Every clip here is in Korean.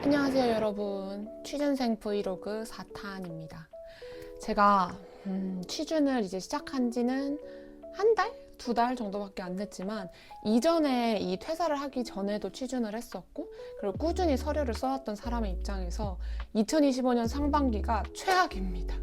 안녕하세요 여러분. 취준생 브이로그 4탄입니다. 제가 취준을 이제 시작한 지는 한 달? 2달 정도밖에 안 됐지만 이전에 이 퇴사를 하기 전에도 취준을 했었고 그리고 꾸준히 서류를 써왔던 사람의 입장에서 2025년 상반기가 최악입니다.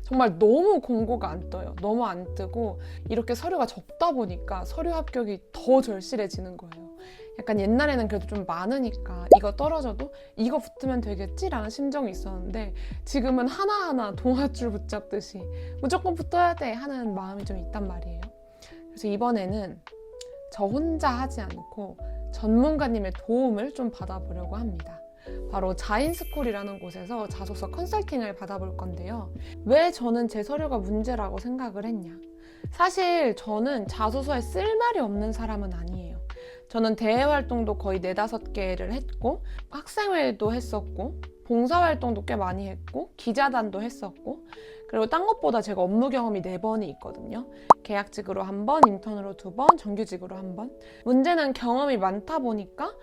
정말 너무 공고가 안 떠요. 너무 안 뜨고 이렇게 서류가 적다 보니까 서류 합격이 더 절실해지는 거예요. 약간 옛날에는 그래도 좀 많으니까 이거 떨어져도 이거 붙으면 되겠지라는 심정이 있었는데 지금은 하나하나 동아줄 붙잡듯이 무조건 붙어야 돼 하는 마음이 좀 있단 말이에요. 그래서 이번에는 저 혼자 하지 않고 전문가님의 도움을 좀 받아보려고 합니다. 바로 자인스쿨이라는 곳에서 자소서 컨설팅을 받아볼 건데요. 왜 저는 제 서류가 문제라고 생각을 했냐? 사실 저는 자소서에 쓸 말이 없는 사람은 아니에요. 저는 대외 활동도 거의 4-5개를 했고 학생회도 했었고 봉사활동도 꽤 많이 했고 기자단도 했었고 그리고 딴 것보다 제가 업무 경험이 4번이 있거든요. 계약직으로 1번, 인턴으로 2번, 정규직으로 1번. 문제는 경험이 많다 보니까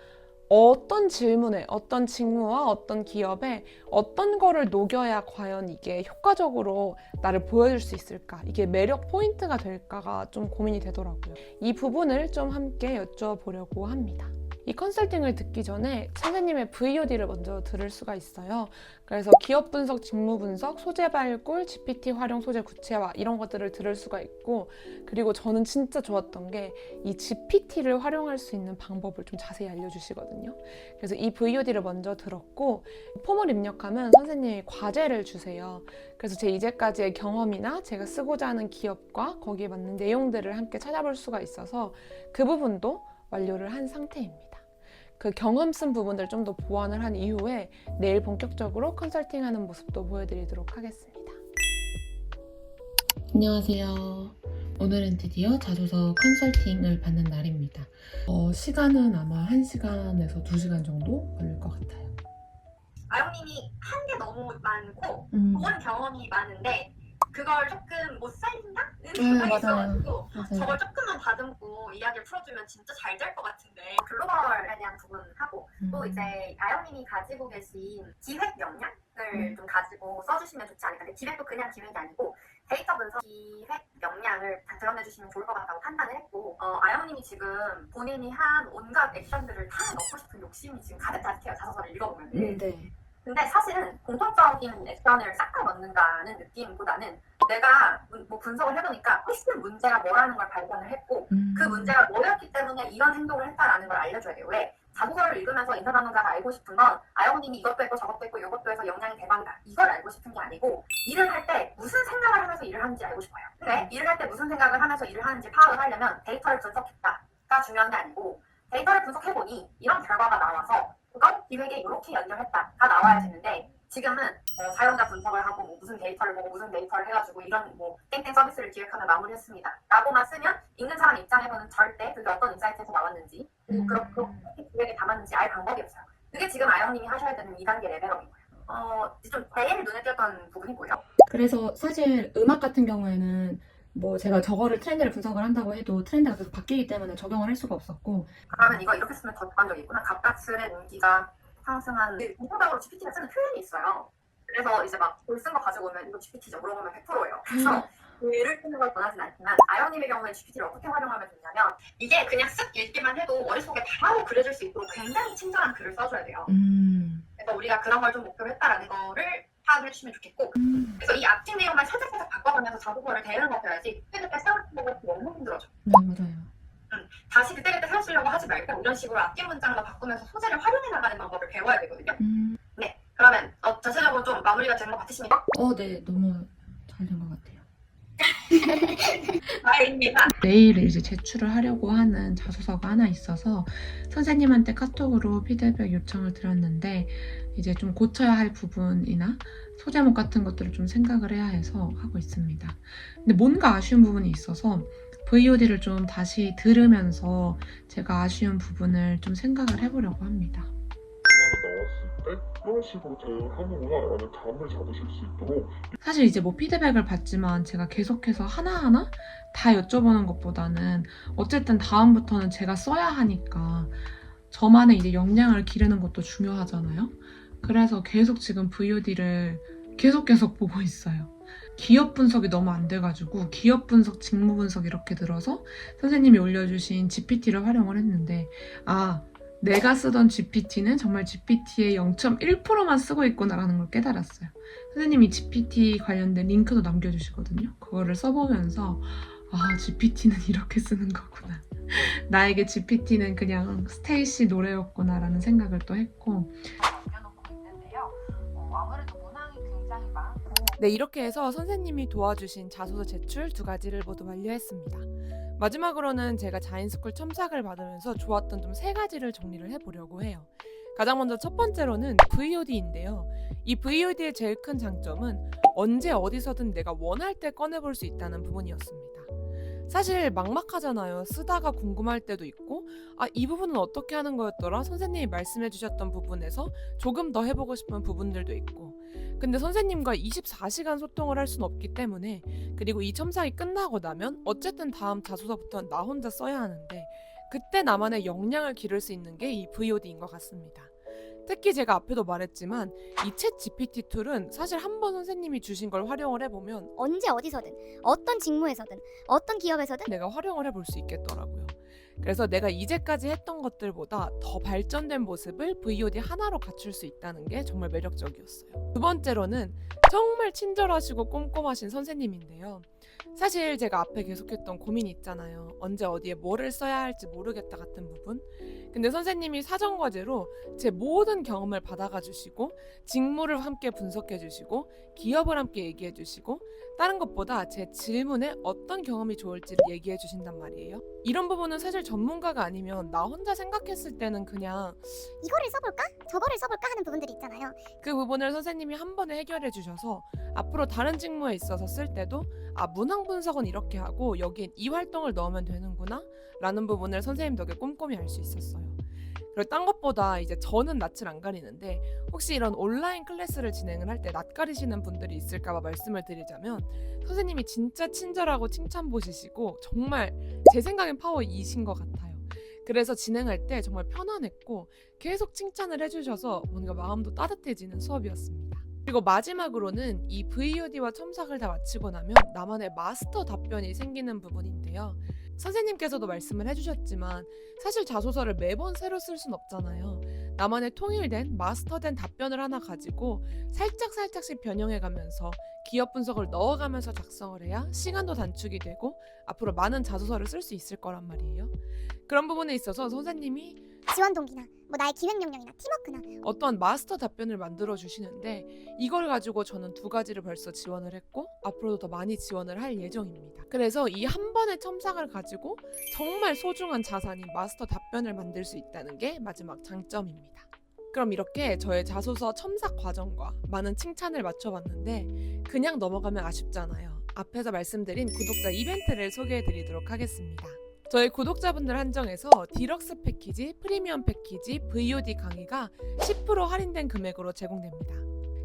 어떤 질문에, 어떤 직무와 어떤 기업에 어떤 거를 녹여야 과연 이게 효과적으로 나를 보여줄 수 있을까? 이게 매력 포인트가 될까가 좀 고민이 되더라고요. 이 부분을 좀 함께 여쭤보려고 합니다. 이 컨설팅을 듣기 전에 선생님의 VOD를 먼저 들을 수가 있어요. 그래서 기업 분석, 직무 분석, 소재 발굴, GPT 활용, 소재 구체화 이런 것들을 들을 수가 있고 그리고 저는 진짜 좋았던 게 이 GPT를 활용할 수 있는 방법을 좀 자세히 알려주시거든요. 그래서 이 VOD를 먼저 들었고 폼을 입력하면 선생님이 과제를 주세요. 그래서 제 이제까지의 경험이나 제가 쓰고자 하는 기업과 거기에 맞는 내용들을 함께 찾아볼 수가 있어서 그 부분도 완료를 한 상태입니다. 그 경험 쓴 부분들 좀 더 보완을 한 이후에 내일 본격적으로 컨설팅하는 모습도 보여드리도록 하겠습니다. 안녕하세요. 오늘은 드디어 자소서 컨설팅을 받는 날입니다. 시간은 아마 1시간에서 2시간 정도 걸릴 것 같아요. 아영님이 한 게 너무 많고 본 경험이 많은데 그걸 조금 못 살린다는 생각이 있어가지고 저걸 조금만 다듬고 이야기를 풀어주면 진짜 잘 될 것 같은데 글로벌에 대한 부분하고 또 이제 아영님이 가지고 계신 기획 역량을 좀 가지고 써주시면 좋지 않을까. 근데 기획도 그냥 기획이 아니고 데이터 분석 기획 역량을 다 드러내주시면 좋을 것 같다고 판단을 했고 아영님이 지금 본인이 한 온갖 액션들을 다 넣고 싶은 욕심이 지금 가득가득해요. 자소서를 읽어보면. 네. 근데 사실은 공통적인 액션을 싹 다 넣는다는 느낌보다는 내가 뭐 분석을 해보니까 훨씬 문제가 뭐라는 걸 발견을 했고 그 문제가 뭐였기 때문에 이런 행동을 했다라는 걸 알려줘야 돼요. 왜? 자소서를 읽으면서 인사 담당자가 알고 싶은 건 아영님이 이것도 했고 저것도 했고 이것도 해서 역량이 대박이다. 이걸 알고 싶은 게 아니고 일을 할 때 무슨 생각을 하면서 일을 하는지 알고 싶어요. 근데 일을 할 때 무슨 생각을 하면서 일을 하는지 파악을 하려면 데이터를 분석했다가 중요한 게 아니고 데이터를 분석해보니 이런 결과가 나와서 그걸 기획에 이렇게 연결했다가 나와야 되는데 지금은 사용자 분석을 하고 뭐 무슨 데이터를 보고 무슨 데이터를 해가지고 이런 뭐 땡땡 서비스를 기획하면 마무리했습니다 라고만 쓰면 읽는 사람 입장에서는 절대 그게 어떤 인사이트에서 나왔는지 그렇게 기획에 담았는지 알 방법이 없어요. 그게 지금 아영님이 하셔야 되는 2단계 레벨업인 거예요. 좀 제일 눈에 띄었던 부분이고요. 그래서 사실 음악 같은 경우에는 뭐 제가 저거를 트렌드를 분석을 한다고 해도 트렌드가 계속 바뀌기 때문에 적용을 할 수가 없었고 그러면 이거 이렇게 쓰면 더 객관적이 있구나. 갑작스레 인기가 상승한 공통적으로 GPT가 쓰는 표현이 있어요. 그래서 이제 막 글 쓴 거 가지고 오면 이거 GPT죠? 물어보면 100%예요. 그래서 글을 쓰는 걸 권하진 않지만 아영님의 경우에 GPT를 어떻게 활용하면 좋냐면 이게 그냥 쓱 읽기만 해도 머릿속에 바로 그려질 수 있도록 굉장히 친절한 글을 써줘야 돼요. 그래서 우리가 그런 걸 좀 목표로 했다라는 거를 파악을 해주시면 좋겠고 그래서 이 앞뒤 내용만 살짝 바꿔가면서 자소서를 대응해야지 그때그때 세우는 거 너무 힘들어져. 네 맞아요. 다시 그때그때 세우시려고 하지 말고 이런 식으로 앞뒤 문장만 바꾸면서 소재를 활용해 나가는 방법을 배워야 되거든요. 네, 그러면 전체적으로 좀 마무리가 된 것 같으십니까? 네 너무 잘 된 것 같아요. 다행입니다. 내일 이제 제출을 하려고 하는 자소서가 하나 있어서 선생님한테 카톡으로 피드백 요청을 드렸는데 이제 좀 고쳐야 할 부분이나 소제목 같은 것들을 좀 생각을 해야 해서 하고 있습니다. 근데 뭔가 아쉬운 부분이 있어서 VOD를 좀 다시 들으면서 제가 아쉬운 부분을 좀 생각을 해보려고 합니다. 나왔을 때 이런 식으로 대응하는구나 라는 감을 잡으실 수 있도록 사실 이제 뭐 피드백을 받지만 제가 계속해서 하나하나 다 여쭤보는 것보다는 어쨌든 다음부터는 제가 써야 하니까 저만의 이제 역량을 기르는 것도 중요하잖아요. 그래서 계속 지금 VOD를 계속 보고 있어요. 기업 분석이 너무 안 돼가지고 기업 분석, 직무 분석 이렇게 들어서 선생님이 올려주신 GPT를 활용을 했는데 내가 쓰던 GPT는 정말 GPT의 0.1%만 쓰고 있구나라는 걸 깨달았어요. 선생님이 GPT 관련된 링크도 남겨주시거든요. 그거를 써보면서 GPT는 이렇게 쓰는 거구나. 나에게 GPT는 그냥 스테이시 노래였구나라는 생각을 또 했고 남겨놓고 있는데요. 아무래도 문항이 굉장히 많고 네, 이렇게 해서 선생님이 도와주신 자소서 제출 2가지를 모두 완료했습니다. 마지막으로는 제가 자인스쿨 첨삭을 받으면서 좋았던 좀 3가지를 정리를 해보려고 해요. 가장 먼저 첫 번째로는 VOD인데요. 이 VOD의 제일 큰 장점은 언제 어디서든 내가 원할 때 꺼내볼 수 있다는 부분이었습니다. 사실 막막하잖아요. 쓰다가 궁금할 때도 있고 이 부분은 어떻게 하는 거였더라? 선생님이 말씀해 주셨던 부분에서 조금 더 해보고 싶은 부분들도 있고 근데 선생님과 24시간 소통을 할 수는 없기 때문에 그리고 이 첨삭이 끝나고 나면 어쨌든 다음 자소서부터는 나 혼자 써야 하는데 그때 나만의 역량을 기를 수 있는 게 이 VOD인 것 같습니다. 특히 제가 앞에도 말했지만 이 챗 GPT 툴은 사실 한번 선생님이 주신 걸 활용을 해보면 언제 어디서든 어떤 직무에서든 어떤 기업에서든 내가 활용을 해볼 수 있겠더라고요. 그래서 내가 이제까지 했던 것들보다 더 발전된 모습을 VOD 하나로 갖출 수 있다는 게 정말 매력적이었어요. 두 번째로는 정말 친절하시고 꼼꼼하신 선생님인데요. 사실 제가 앞에 계속했던 고민이 있잖아요. 언제 어디에 뭐를 써야 할지 모르겠다 같은 부분. 근데 선생님이 사전과제로 제 모든 경험을 받아가 주시고 직무를 함께 분석해 주시고 기업을 함께 얘기해 주시고 다른 것보다 제 질문에 어떤 경험이 좋을지를 얘기해 주신단 말이에요. 이런 부분은 사실 전문가가 아니면 나 혼자 생각했을 때는 그냥 이거를 써볼까? 저거를 써볼까 하는 부분들이 있잖아요. 그 부분을 선생님이 한 번에 해결해 주셔서 앞으로 다른 직무에 있어서 쓸 때도 문항 분석은 이렇게 하고 여기엔 이 활동을 넣으면 되는구나 라는 부분을 선생님 덕에 꼼꼼히 알 수 있었어요. 그리고 딴 것보다 이제 저는 낯을 안 가리는데 혹시 이런 온라인 클래스를 진행을 할 때 낯 가리시는 분들이 있을까봐 말씀을 드리자면 선생님이 진짜 친절하고 칭찬 보시시고 정말 제 생각엔 파워 2신 것 같아요. 그래서 진행할 때 정말 편안했고 계속 칭찬을 해주셔서 뭔가 마음도 따뜻해지는 수업이었습니다. 그리고 마지막으로는 이 VOD와 첨삭을 다 마치고 나면 나만의 마스터 답변이 생기는 부분인데요. 선생님께서도 말씀을 해주셨지만 사실 자소서를 매번 새로 쓸 순 없잖아요. 나만의 통일된 마스터된 답변을 하나 가지고 살짝씩 변형해가면서 기업 분석을 넣어가면서 작성을 해야 시간도 단축이 되고 앞으로 많은 자소서를 쓸 수 있을 거란 말이에요. 그런 부분에 있어서 선생님이 지원 동기나 나의 기획 명령이나 팀워크나 어떠한 마스터 답변을 만들어 주시는데 이걸 가지고 저는 2가지를 벌써 지원을 했고 앞으로도 더 많이 지원을 할 예정입니다. 그래서 이 한 번의 첨삭을 가지고 정말 소중한 자산인 마스터 답변을 만들 수 있다는 게 마지막 장점입니다. 그럼 이렇게 저의 자소서 첨삭 과정과 많은 칭찬을 맞춰봤는데 그냥 넘어가면 아쉽잖아요. 앞에서 말씀드린 구독자 이벤트를 소개해드리도록 하겠습니다. 저희 구독자분들 한정해서 디럭스 패키지, 프리미엄 패키지, VOD 강의가 10% 할인된 금액으로 제공됩니다.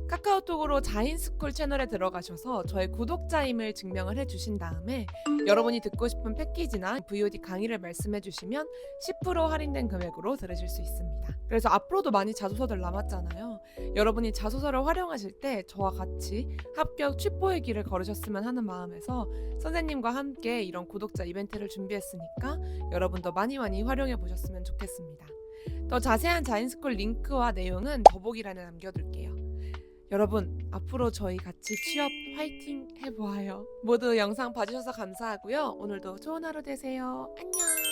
카카오톡으로 자인스쿨 채널에 들어가셔서 저의 구독자임을 증명을 해주신 다음에 여러분이 듣고 싶은 패키지나 VOD 강의를 말씀해주시면 10% 할인된 금액으로 들으실 수 있습니다. 그래서 앞으로도 많이 자소서들 남았잖아요. 여러분이 자소서를 활용하실 때 저와 같이 합격 취뽀의 길을 걸으셨으면 하는 마음에서 선생님과 함께 이런 구독자 이벤트를 준비했으니까 여러분도 많이 활용해 보셨으면 좋겠습니다. 더 자세한 자인스쿨 링크와 내용은 더보기란에 남겨둘게요. 여러분 앞으로 저희 같이 취업 화이팅 해보아요. 모두 영상 봐주셔서 감사하고요. 오늘도 좋은 하루 되세요. 안녕.